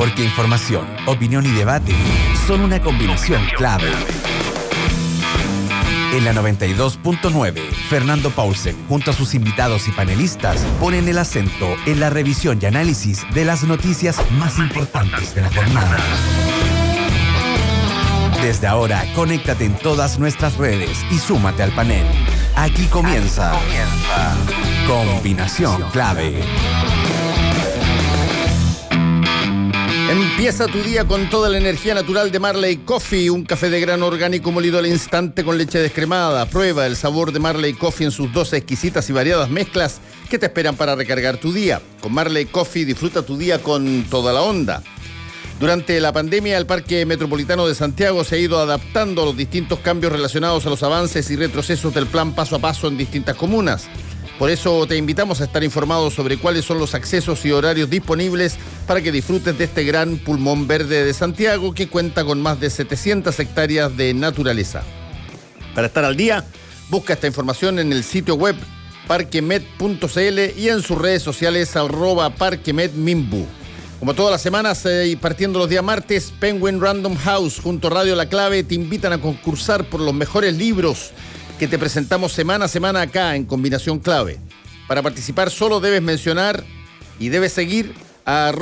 Porque información, opinión y debate son una combinación clave. En la 92.9, Fernando Paulsen, junto a sus invitados y panelistas, ponen el acento en la revisión y análisis de las noticias más importantes de la jornada. Desde ahora, conéctate en todas nuestras redes y súmate al panel. Aquí comienza Combinación Clave. Empieza tu día con toda la energía natural de Marley Coffee, un café de grano orgánico molido al instante con leche descremada. Prueba el sabor de Marley Coffee en sus 12 exquisitas y variadas mezclas que te esperan para recargar tu día. Con Marley Coffee disfruta tu día con toda la onda. Durante la pandemia, el Parque Metropolitano de Santiago se ha ido adaptando a los distintos cambios relacionados a los avances y retrocesos del plan paso a paso en distintas comunas. Por eso te invitamos a estar informado sobre cuáles son los accesos y horarios disponibles para que disfrutes de este gran pulmón verde de Santiago que cuenta con más de 700 hectáreas de naturaleza. Para estar al día, busca esta información en el sitio web parquemed.cl y en sus redes sociales @parquemedminbu. Como todas las semanas y partiendo los días martes, Penguin Random House junto a Radio La Clave te invitan a concursar por los mejores libros que te presentamos semana a semana acá en Combinación Clave. Para participar solo debes mencionar y debes seguir a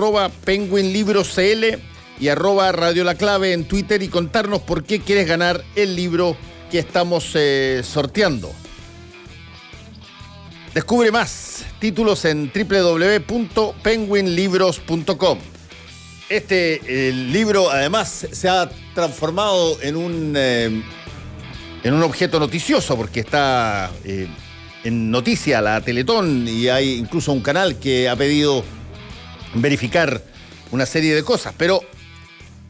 @penguinlibroscl y @Radio La Clave en Twitter y contarnos por qué quieres ganar el libro que estamos sorteando. Descubre más títulos en www.penguinlibros.com. El libro además se ha transformado en un objeto noticioso porque está en noticia la Teletón y hay incluso un canal que ha pedido verificar una serie de cosas, pero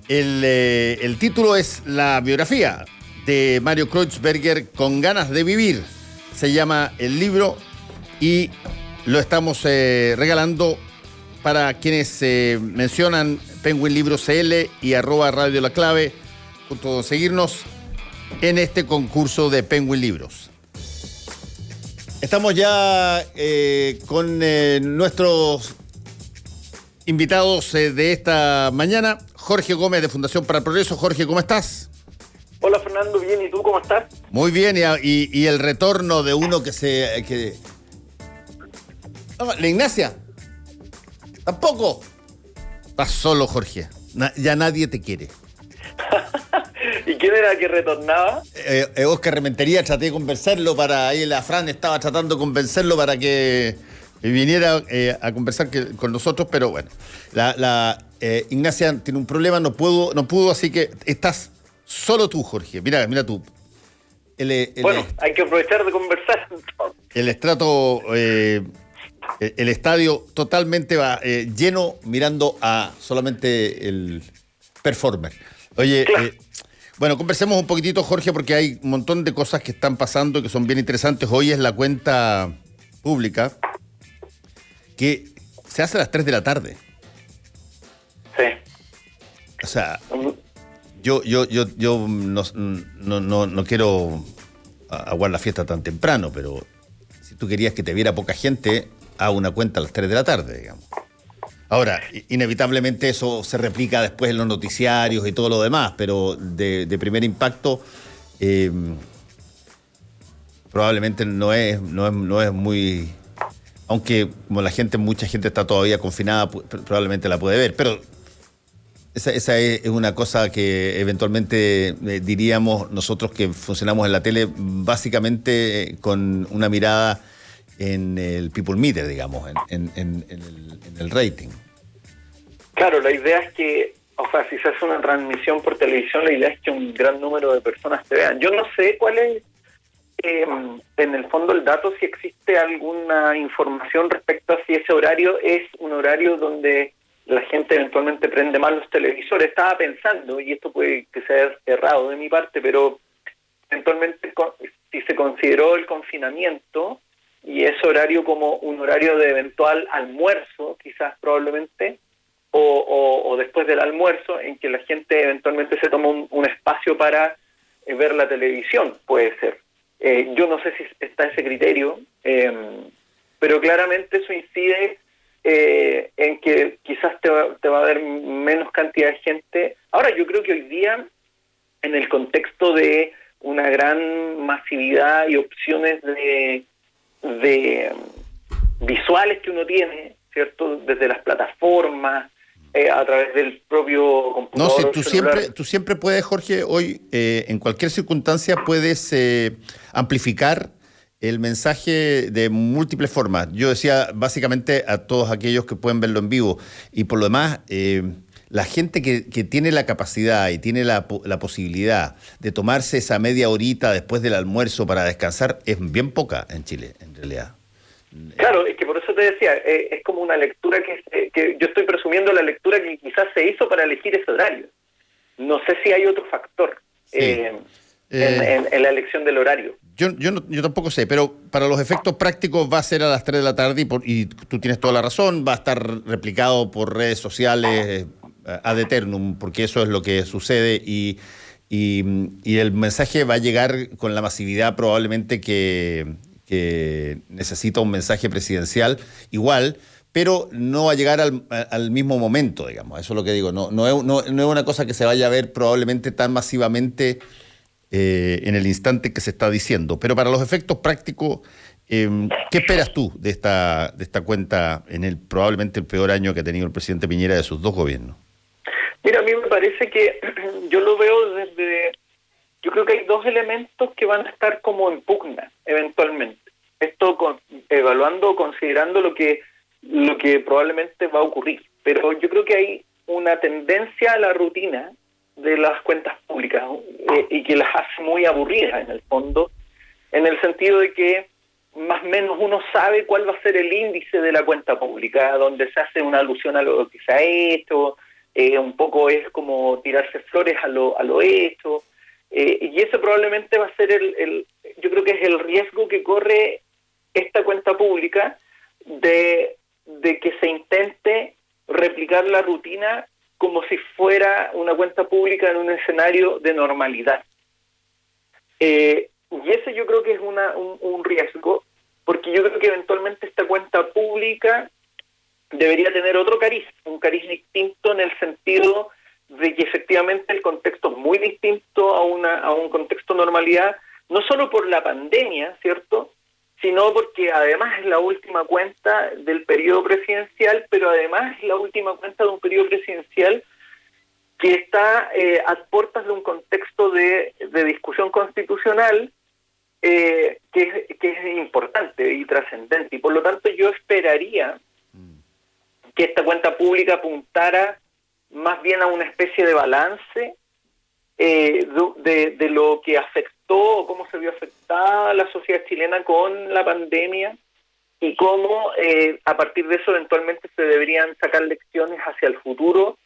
el título es la biografía de Mario Kreutzberger, Con ganas de vivir, se llama el libro y lo estamos regalando para quienes mencionan Penguin Libros CL y @Radio La Clave, junto a seguirnos en este concurso de Penguin Libros. Estamos ya con nuestros invitados de esta mañana. Jorge Gómez de Fundación para el Progreso. Jorge, ¿cómo estás? Hola Fernando, bien, ¿y tú cómo estás? Muy bien, y el retorno de uno que... ¿La Ignacia? ¿Tampoco? Estás solo, Jorge. Ya nadie te quiere. ¿Y quién era que retornaba? Oscar Rementería, traté de convencerlo ahí la Fran estaba tratando de convencerlo para que viniera a conversar con nosotros, pero bueno, Ignacia tiene un problema, no pudo, así que estás solo tú, Jorge. Mira tú. Bueno, hay que aprovechar de conversar. El estrato, el estadio totalmente lleno, mirando a solamente el performer. Oye, claro. Bueno, conversemos un poquitito, Jorge, porque hay un montón de cosas que están pasando y que son bien interesantes. Hoy es la cuenta pública que se hace a las 3 de la tarde. Sí. O sea, yo no quiero aguar la fiesta tan temprano, pero si tú querías que te viera poca gente, haz una cuenta a las 3 de la tarde, digamos. Ahora, inevitablemente eso se replica después en los noticiarios y todo lo demás, pero de primer impacto probablemente no es muy... Aunque como mucha gente está todavía confinada, probablemente la puede ver, pero esa es una cosa que eventualmente diríamos nosotros que funcionamos en la tele básicamente con una mirada en el people meter, digamos, en el rating. Claro, la idea es que, o sea, si se hace una transmisión por televisión, la idea es que un gran número de personas te vean. Yo no sé cuál es, en el fondo, el dato, si existe alguna información respecto a si ese horario es un horario donde la gente eventualmente prende más los televisores. Estaba pensando, y esto puede que sea errado de mi parte, pero eventualmente si se consideró el confinamiento y ese horario como un horario de eventual almuerzo, quizás probablemente, o después del almuerzo, en que la gente eventualmente se toma un espacio para ver la televisión, puede ser. Yo no sé si está ese criterio, pero claramente eso incide en que quizás te va a ver menos cantidad de gente. Ahora, yo creo que hoy día, en el contexto de una gran masividad y opciones de visuales que uno tiene, ¿cierto? Desde las plataformas, a través del propio computador. No, si tú siempre puedes, Jorge, hoy en cualquier circunstancia puedes amplificar el mensaje de múltiples formas. Yo decía básicamente a todos aquellos que pueden verlo en vivo. Y por lo demás, la gente que tiene la capacidad y tiene la posibilidad de tomarse esa media horita después del almuerzo para descansar es bien poca en Chile, en realidad. Claro, es que por eso te decía, es como una lectura que yo estoy presumiendo la lectura que quizás se hizo para elegir ese horario. No sé si hay otro factor en la elección del horario. Yo tampoco sé, pero para los efectos prácticos va a ser a las 3 de la tarde y tú tienes toda la razón, va a estar replicado por redes sociales ad eternum, porque eso es lo que sucede y el mensaje va a llegar con la masividad probablemente que necesita un mensaje presidencial igual, pero no va a llegar al mismo momento, digamos. Eso es lo que digo. No es una cosa que se vaya a ver probablemente tan masivamente en el instante que se está diciendo. Pero para los efectos prácticos, ¿qué esperas tú de esta cuenta en probablemente el peor año que ha tenido el presidente Piñera de sus dos gobiernos? Mira, a mí me parece que yo lo veo desde... Yo creo que hay dos elementos que van a estar como en pugna, eventualmente. Esto evaluando, considerando lo que probablemente va a ocurrir. Pero yo creo que hay una tendencia a la rutina de las cuentas públicas y que las hace muy aburridas en el fondo, en el sentido de que más o menos uno sabe cuál va a ser el índice de la cuenta pública, donde se hace una alusión a lo que se ha hecho, un poco es como tirarse flores a lo hecho, y eso probablemente va a ser yo creo que es el riesgo que corre esta cuenta pública de que se intente replicar la rutina como si fuera una cuenta pública en un escenario de normalidad. Y ese yo creo que es un riesgo, porque yo creo que eventualmente esta cuenta pública debería tener otro cariz, un cariz distinto en el sentido de que efectivamente el contexto es muy distinto a un contexto de normalidad, no solo por la pandemia, ¿cierto?, sino porque además es la última cuenta del periodo presidencial, pero además es la última cuenta de un periodo presidencial que está a puertas de un contexto de discusión constitucional que es importante y trascendente. Y por lo tanto yo esperaría que esta cuenta pública apuntara más bien a una especie de balance de lo que afectó o cómo se vio afectada la sociedad chilena con la pandemia y cómo a partir de eso eventualmente se deberían sacar lecciones hacia el futuro.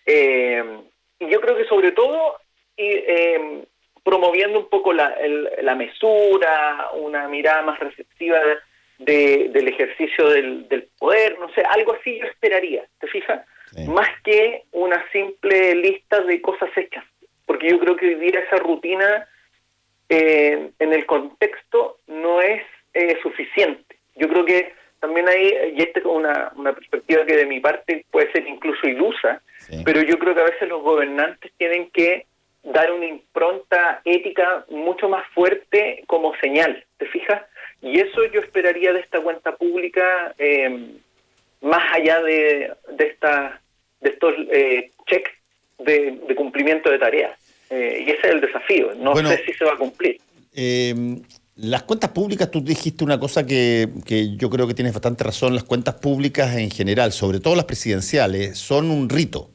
Y yo creo que sobre todo promoviendo un poco la mesura, una mirada más receptiva del ejercicio del poder, no sé, algo así yo esperaría, ¿te fijas? Sí. Más que una simple lista de cosas hechas, porque yo creo que hoy día esa rutina en el contexto no es suficiente. Yo creo que también hay, y esta es una perspectiva que de mi parte puede ser incluso ilusa, sí, pero yo creo que a veces los gobernantes tienen que dar una impronta ética mucho más fuerte como señal, ¿te fijas? Y eso yo esperaría de esta cuenta pública, más allá de estos checks de cumplimiento de tareas. Y ese es el desafío. No sé si se va a cumplir. Las cuentas públicas, tú dijiste una cosa que yo creo que tienes bastante razón. Las cuentas públicas en general, sobre todo las presidenciales, son un rito.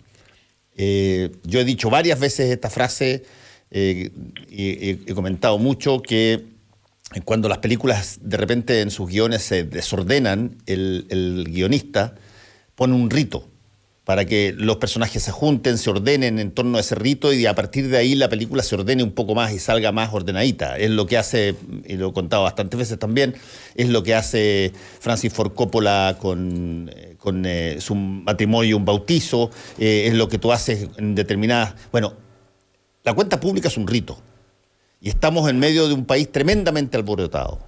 Yo he dicho varias veces esta frase, he comentado mucho que cuando las películas de repente en sus guiones se desordenan, el guionista pone un rito para que los personajes se junten, se ordenen en torno a ese rito y a partir de ahí la película se ordene un poco más y salga más ordenadita. Es lo que hace, y lo he contado bastantes veces también, es lo que hace Francis Ford Coppola con su matrimonio y un bautizo, es lo que tú haces en determinadas... Bueno, la cuenta pública es un rito y estamos en medio de un país tremendamente alborotado.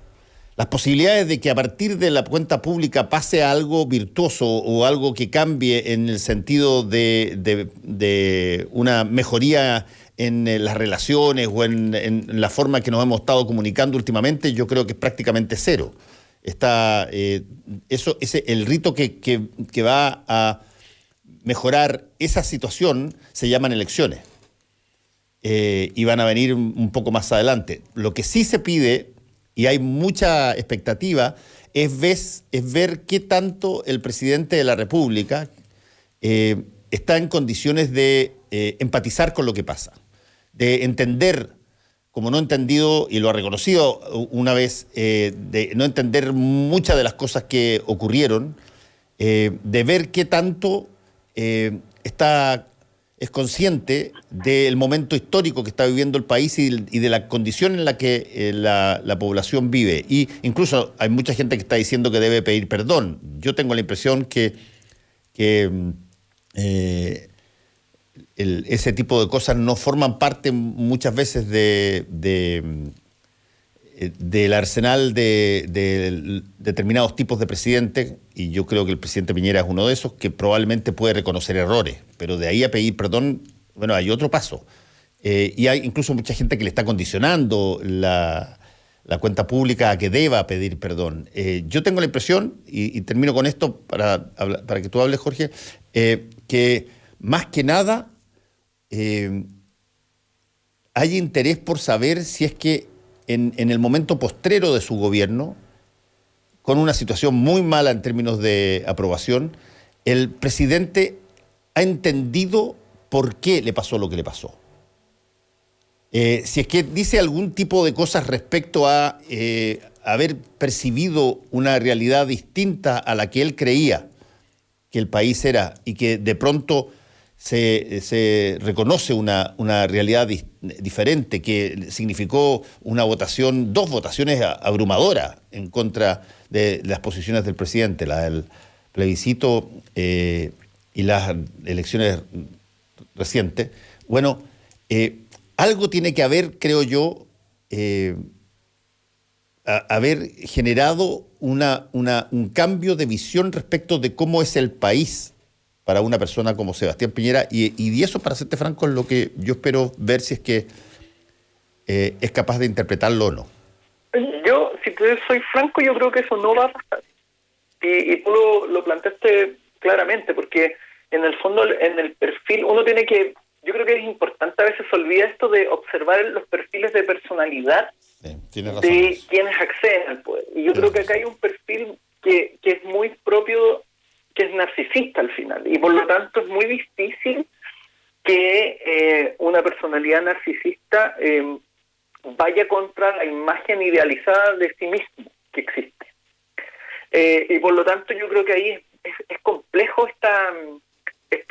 las posibilidades de que a partir de la cuenta pública pase a algo virtuoso o algo que cambie en el sentido de una mejoría en las relaciones o en la forma que nos hemos estado comunicando últimamente, yo creo que es prácticamente cero. El rito que va a mejorar esa situación se llaman elecciones. Y van a venir un poco más adelante. Lo que sí se pide, y hay mucha expectativa, es ver qué tanto el presidente de la República está en condiciones de empatizar con lo que pasa, de entender, como no ha entendido, y lo ha reconocido una vez, de no entender muchas de las cosas que ocurrieron, de ver qué tanto es consciente del momento histórico que está viviendo el país y de la condición en la que la población vive. Y incluso hay mucha gente que está diciendo que debe pedir perdón. Yo tengo la impresión que ese tipo de cosas no forman parte muchas veces del arsenal de determinados tipos de presidentes, y yo creo que el presidente Piñera es uno de esos, que probablemente puede reconocer errores, pero de ahí a pedir perdón, bueno, hay otro paso. Y hay incluso mucha gente que le está condicionando la cuenta pública a que deba pedir perdón. Yo tengo la impresión, y termino con esto para que tú hables, Jorge, que más que nada hay interés por saber si es que en el momento postrero de su gobierno, con una situación muy mala en términos de aprobación, el presidente ha entendido por qué le pasó lo que le pasó. Si es que dice algún tipo de cosas respecto a haber percibido una realidad distinta a la que él creía que el país era, y que de pronto se reconoce una realidad diferente, que significó dos votaciones abrumadoras en contra de las posiciones del presidente, la del plebiscito y las elecciones recientes. Bueno, algo tiene que haber, creo yo, haber generado un cambio de visión respecto de cómo es el país para una persona como Sebastián Piñera, y eso, para serte franco, es lo que yo espero ver si es que es capaz de interpretarlo o no. Yo, si te soy franco, yo creo que eso no va a pasar. Y tú lo planteaste claramente, porque en el fondo, en el perfil, uno tiene que, yo creo que es importante, a veces se olvida esto de observar los perfiles de personalidad de quienes acceden al poder. Y yo creo que acá hay un perfil que es muy propio, que es narcisista al final, y por lo tanto es muy difícil que una personalidad narcisista vaya contra la imagen idealizada de sí mismo que existe. Y por lo tanto yo creo que ahí es complejo esta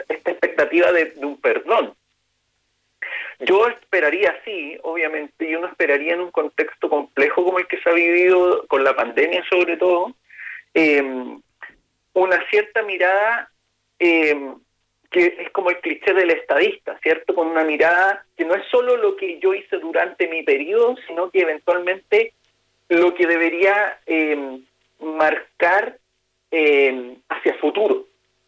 expectativa de un perdón. Yo esperaría, sí, obviamente, y uno esperaría en un contexto complejo como el que se ha vivido con la pandemia sobre todo, una cierta mirada que es como el cliché del estadista, ¿cierto? Con una mirada que no es solo lo que yo hice durante mi periodo, sino que eventualmente lo que debería marcar hacia futuro.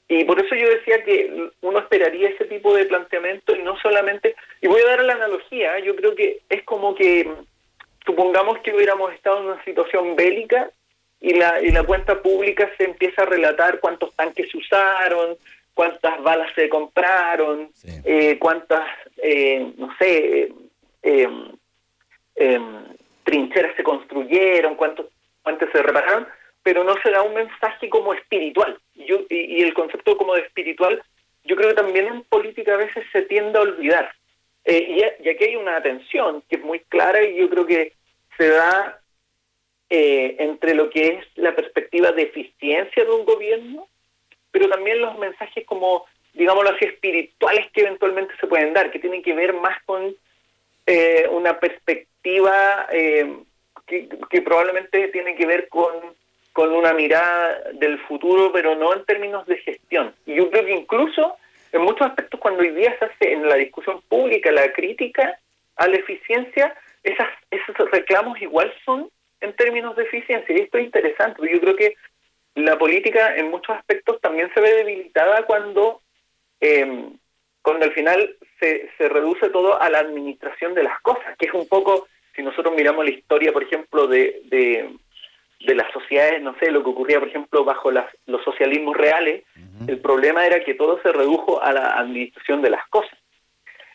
Y por eso yo decía que uno esperaría ese tipo de planteamiento, y no solamente... Y voy a dar la analogía, yo creo que es como que, supongamos que hubiéramos estado en una situación bélica, y la cuenta pública se empieza a relatar cuántos tanques se usaron, cuántas balas se compraron, sí, cuántas, trincheras se construyeron, cuántos se repararon, pero no se da un mensaje como espiritual. Y el concepto como de espiritual, yo creo que también en política a veces se tiende a olvidar. Y aquí hay una tensión que es muy clara, y yo creo que se da entre lo que es la perspectiva de eficiencia de un gobierno, pero también los mensajes como, digámoslo así, espirituales que eventualmente se pueden dar, que tienen que ver más con una perspectiva que probablemente tiene que ver con una mirada del futuro, pero no en términos de gestión. Y yo creo que incluso en muchos aspectos, cuando hoy día se hace en la discusión pública la crítica a la eficiencia, esos reclamos igual son en términos de eficiencia. Y esto es interesante, porque yo creo que la política en muchos aspectos también se ve debilitada cuando al final se reduce todo a la administración de las cosas, que es un poco, si nosotros miramos la historia, por ejemplo, de las sociedades, no sé, lo que ocurría, por ejemplo, bajo los socialismos reales, el problema era que todo se redujo a la administración de las cosas.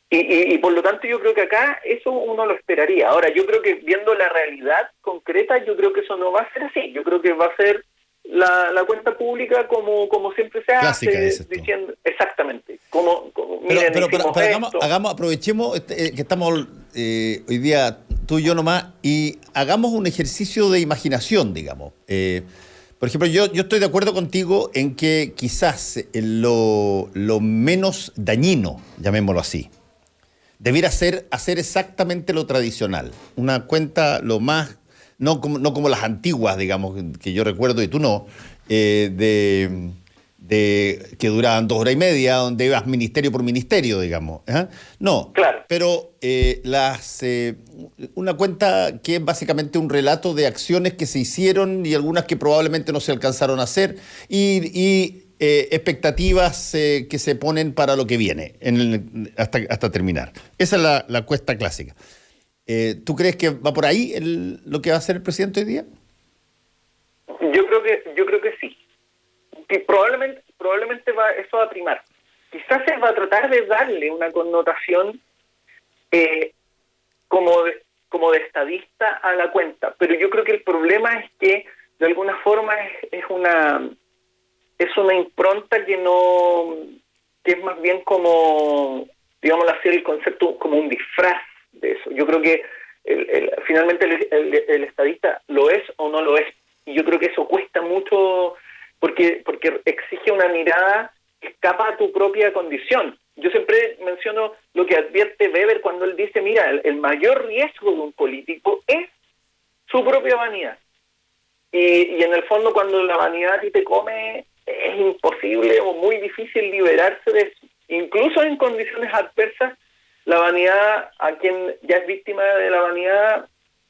Y por lo tanto yo creo que acá eso uno lo esperaría. Ahora, yo creo que viendo la realidad concreta, yo creo que eso no va a ser así. Yo creo que va a ser la cuenta pública como siempre se clásica, hace, diciendo exactamente. Miren, aprovechemos que estamos hoy día tú y yo nomás y hagamos un ejercicio de imaginación, digamos. Por ejemplo, yo estoy de acuerdo contigo en que quizás lo menos dañino, llamémoslo así, debiera ser hacer exactamente lo tradicional. Una cuenta lo más, no como las antiguas, digamos, que yo recuerdo y tú no, de que duraban 2 horas y media, donde ibas ministerio por ministerio, digamos. No, claro. Pero una cuenta que es básicamente un relato de acciones que se hicieron y algunas que probablemente no se alcanzaron a hacer y expectativas que se ponen para lo que viene hasta terminar. Esa es la cuesta clásica. ¿Tú crees que va por ahí lo que va a hacer el presidente hoy día? Yo creo que sí. Que probablemente eso va a primar. Quizás se va a tratar de darle una connotación como de estadista a la cuenta, pero yo creo que el problema es que de alguna forma es una impronta que es más bien como, digámoslo así, el concepto como un disfraz de eso. Yo creo que finalmente el estadista lo es o no lo es, y yo creo que eso cuesta mucho porque exige una mirada que escapa a tu propia condición. Yo siempre menciono lo que advierte Weber cuando él dice, mira, el mayor riesgo de un político es su propia vanidad. Y en el fondo, cuando la vanidad a ti te come, es imposible o muy difícil liberarse de eso. Incluso en condiciones adversas, la vanidad, a quien ya es víctima de la vanidad,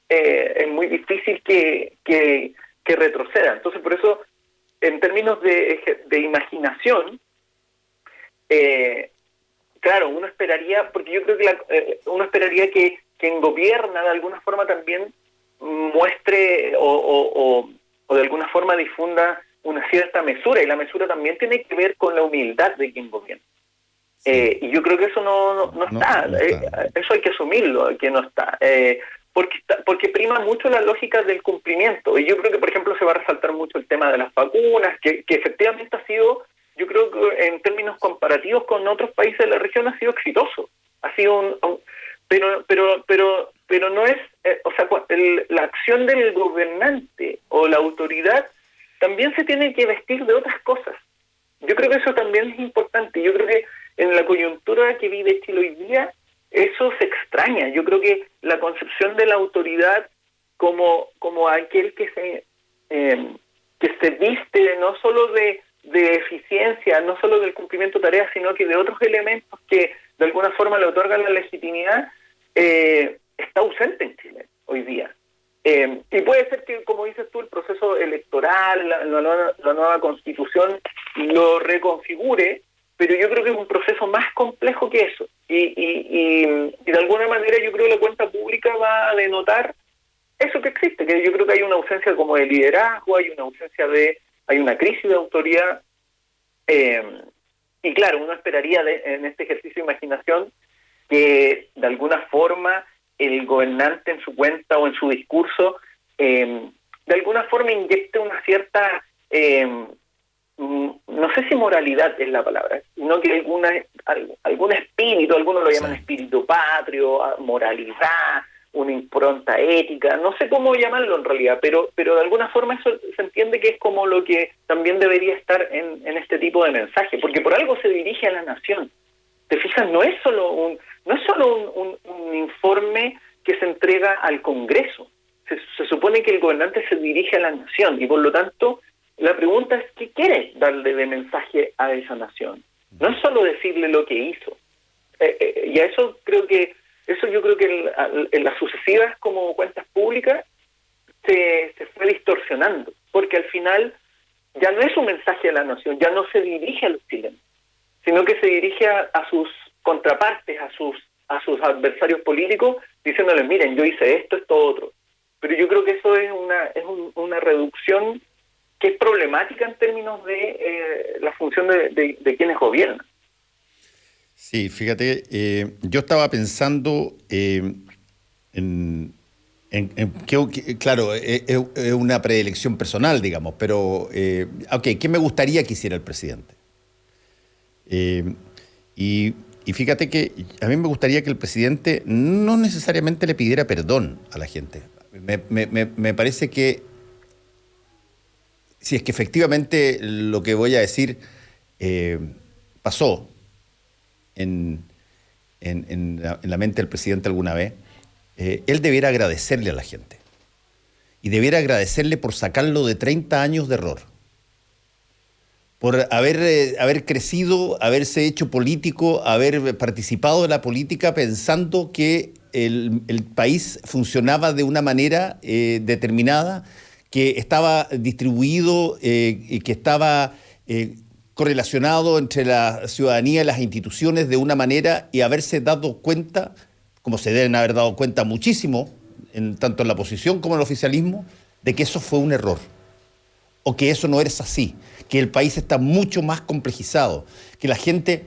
es muy difícil que retroceda. Entonces, por eso, en términos de imaginación, claro, uno esperaría, porque yo creo que uno esperaría que quien gobierna de alguna forma también muestre o de alguna forma difunda una cierta mesura, y la mesura también tiene que ver con la humildad de quien gobierna. Y yo creo que eso no está. Eso hay que asumirlo, que no está. Porque prima mucho la lógica del cumplimiento. Y yo creo que, por ejemplo, se va a resaltar mucho el tema de las vacunas, que efectivamente ha sido, yo creo que en términos comparativos con otros países de la región ha sido exitoso. Ha sido pero no es, la acción del gobernante o la autoridad también se tiene que vestir de otras cosas. Yo creo que eso también es importante. Yo creo que en la coyuntura que vive Chile hoy día, eso se extraña. Yo creo que la concepción de la autoridad como aquel que se viste no solo de eficiencia, no solo del cumplimiento de tareas, sino que de otros elementos que de alguna forma le otorgan la legitimidad, está ausente en Chile hoy día. Y puede ser que, como dices tú, el proceso electoral, la nueva constitución lo reconfigure, pero yo creo que es un proceso más complejo que eso. Y de alguna manera yo creo que la cuenta pública va a denotar eso que existe, que yo creo que hay una ausencia como de liderazgo, hay una crisis de autoridad, y claro, uno esperaría en este ejercicio de imaginación que de alguna forma el gobernante en su cuenta o en su discurso de alguna forma inyecte una cierta no sé si moralidad es la palabra, sino que algún espíritu, algunos lo llaman espíritu patrio, moralidad, una impronta ética, no sé cómo llamarlo en realidad, pero de alguna forma eso se entiende que es como lo que también debería estar en este tipo de mensaje, porque por algo se dirige a la nación. ¿Te fijas? No es solo un informe que se entrega al Congreso. Se supone que el gobernante se dirige a la nación y por lo tanto la pregunta es ¿qué quiere darle de mensaje a esa nación? No es solo decirle lo que hizo. Y a eso yo creo que en las sucesivas como cuentas públicas se fue distorsionando, porque al final ya no es un mensaje a la nación, ya no se dirige a los chilenos, sino que se dirige a sus contrapartes, a sus adversarios políticos, diciéndoles, miren, yo hice esto otro. Pero yo creo que eso es una reducción que es problemática en términos de la función de quienes gobiernan. Sí, fíjate, yo estaba pensando claro, es una preelección personal, digamos, pero, ¿qué me gustaría que hiciera el presidente? Y fíjate que a mí me gustaría que el presidente no necesariamente le pidiera perdón a la gente. Me parece que si es que efectivamente lo que voy a decir pasó en la mente del presidente alguna vez, él debiera agradecerle a la gente. Y debiera agradecerle por sacarlo de 30 años de error. Por haber crecido, haberse hecho político, haber participado de la política pensando que el país funcionaba de una manera determinada, que estaba distribuido y que estaba correlacionado entre la ciudadanía y las instituciones de una manera, y haberse dado cuenta, como se deben haber dado cuenta muchísimo, tanto en la oposición como en el oficialismo, de que eso fue un error, o que eso no es así, que el país está mucho más complejizado, que la gente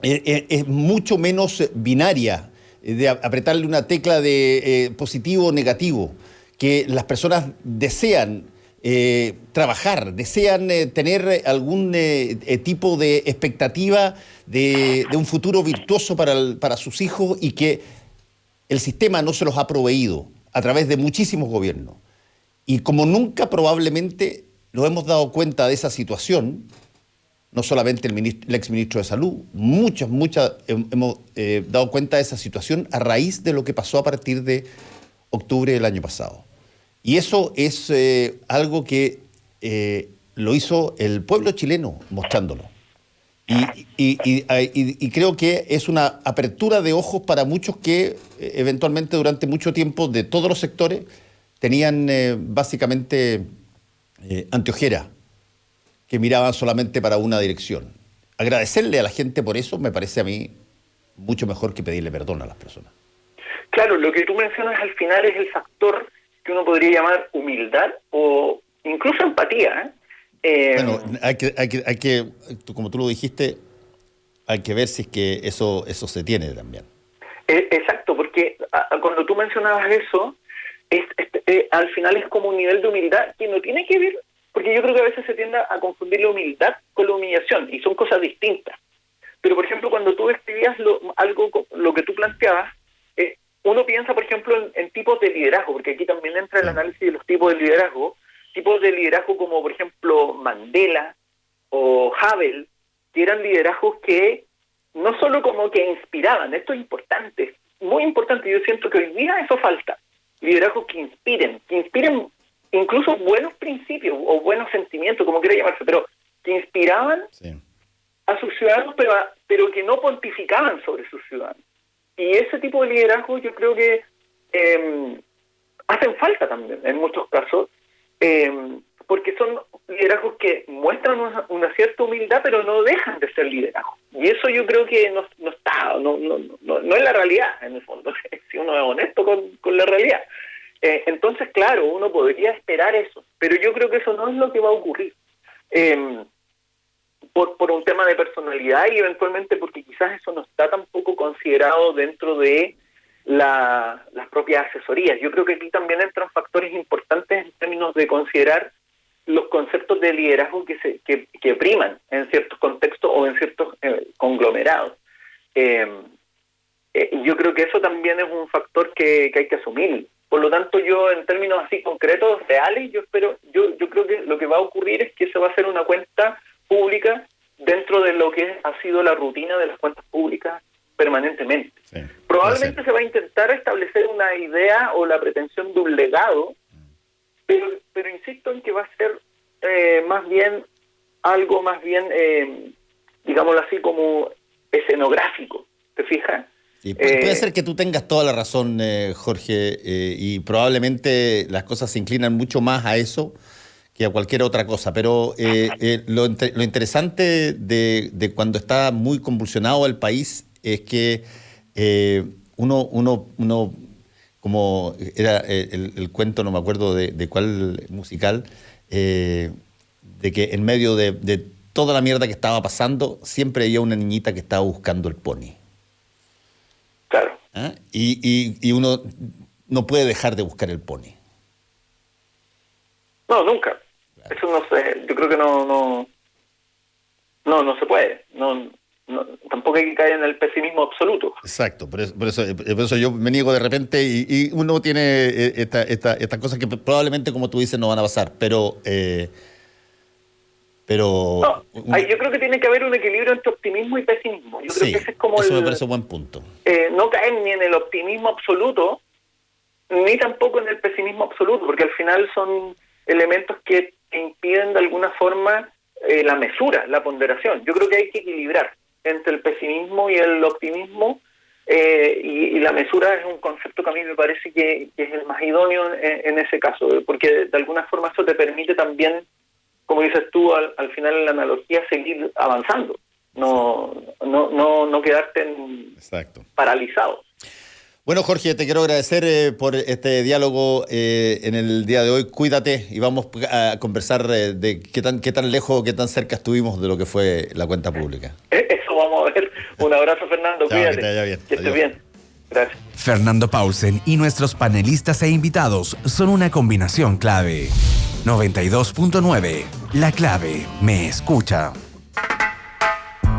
es mucho menos binaria, de apretarle una tecla de positivo o negativo, que las personas desean trabajar, desean tener algún tipo de expectativa de un futuro virtuoso para sus hijos, y que el sistema no se los ha proveído a través de muchísimos gobiernos. Y como nunca probablemente nos hemos dado cuenta de esa situación, no solamente el exministro de Salud, muchas hemos dado cuenta de esa situación a raíz de lo que pasó a partir de octubre del año pasado. Y eso es algo que lo hizo el pueblo chileno mostrándolo. Y creo que es una apertura de ojos para muchos que eventualmente durante mucho tiempo, de todos los sectores, tenían básicamente anteojeras, que miraban solamente para una dirección. Agradecerle a la gente por eso me parece a mí mucho mejor que pedirle perdón a las personas. Claro, lo que tú mencionas al final es el factor que uno podría llamar humildad o incluso empatía. Bueno, hay que, como tú lo dijiste, hay que ver si es que eso se tiene también. Exacto, porque cuando tú mencionabas eso, al final es como un nivel de humildad que no tiene que ver, porque yo creo que a veces se tiende a confundir la humildad con la humillación, y son cosas distintas. Pero, por ejemplo, cuando tú escribías lo que tú planteabas, uno piensa, por ejemplo, en tipos de liderazgo, porque aquí también entra el análisis de los tipos de liderazgo como, por ejemplo, Mandela o Havel, que eran liderazgos que no solo como que inspiraban, esto es importante, muy importante, yo siento que hoy día eso falta, liderazgos que inspiren incluso buenos principios o buenos sentimientos, como quiera llamarse, pero que inspiraban a sus ciudadanos, pero que no pontificaban sobre sus ciudadanos. Y ese tipo de liderazgo yo creo que hacen falta también en muchos casos, porque son liderazgos que muestran una cierta humildad, pero no dejan de ser liderazgo. Y eso yo creo que no es la realidad, en el fondo, si uno es honesto con la realidad. Entonces, claro, uno podría esperar eso, pero yo creo que eso no es lo que va a ocurrir. Por un tema de personalidad, y eventualmente porque quizás eso no está tampoco considerado dentro de las propias asesorías. Yo creo que aquí también entran factores importantes en términos de considerar los conceptos de liderazgo que priman en ciertos contextos o en ciertos conglomerados. Yo creo que eso también es un factor que hay que asumir. Por lo tanto, yo en términos así concretos, reales, yo creo que lo que va a ocurrir es que se va a hacer una cuenta pública dentro de lo que ha sido la rutina de las cuentas públicas permanentemente. Sí, probablemente se va a intentar establecer una idea o la pretensión de un legado, pero insisto en que va a ser más bien algo más bien, digámoslo así, como escenográfico, ¿te fijas? Sí, puede ser que tú tengas toda la razón, Jorge, y probablemente las cosas se inclinan mucho más a eso que a cualquier otra cosa, pero lo interesante de cuando está muy convulsionado el país es que uno como era el cuento, no me acuerdo de cuál musical, de que en medio de toda la mierda que estaba pasando, siempre había una niñita que estaba buscando el pony. Claro. ¿Ah? Y uno no puede dejar de buscar el pony. No, nunca. Claro. Eso no sé, yo creo que no se puede. Tampoco hay que caer en el pesimismo absoluto. Exacto, por eso yo me niego de repente y uno tiene estas cosas que probablemente, como tú dices, no van a pasar, pero yo creo que tiene que haber un equilibrio entre optimismo y pesimismo. Yo creo que ese es como eso me parece un buen punto. No caer ni en el optimismo absoluto, ni tampoco en el pesimismo absoluto, porque al final son elementos que impiden de alguna forma la mesura, la ponderación. Yo creo que hay que equilibrar entre el pesimismo y el optimismo, y la mesura es un concepto que a mí me parece que es el más idóneo en ese caso, porque de alguna forma eso te permite también, como dices tú, al final en la analogía, seguir avanzando, no quedarte paralizado. Bueno, Jorge, te quiero agradecer por este diálogo en el día de hoy. Cuídate y vamos a conversar de qué tan lejos, qué tan cerca estuvimos de lo que fue la cuenta pública. Eso vamos a ver. Un abrazo, Fernando. Chao, cuídate. Que te vaya bien. Que estés bien. Gracias. Fernando Paulsen y nuestros panelistas e invitados son una combinación clave. 92.9. La clave me escucha.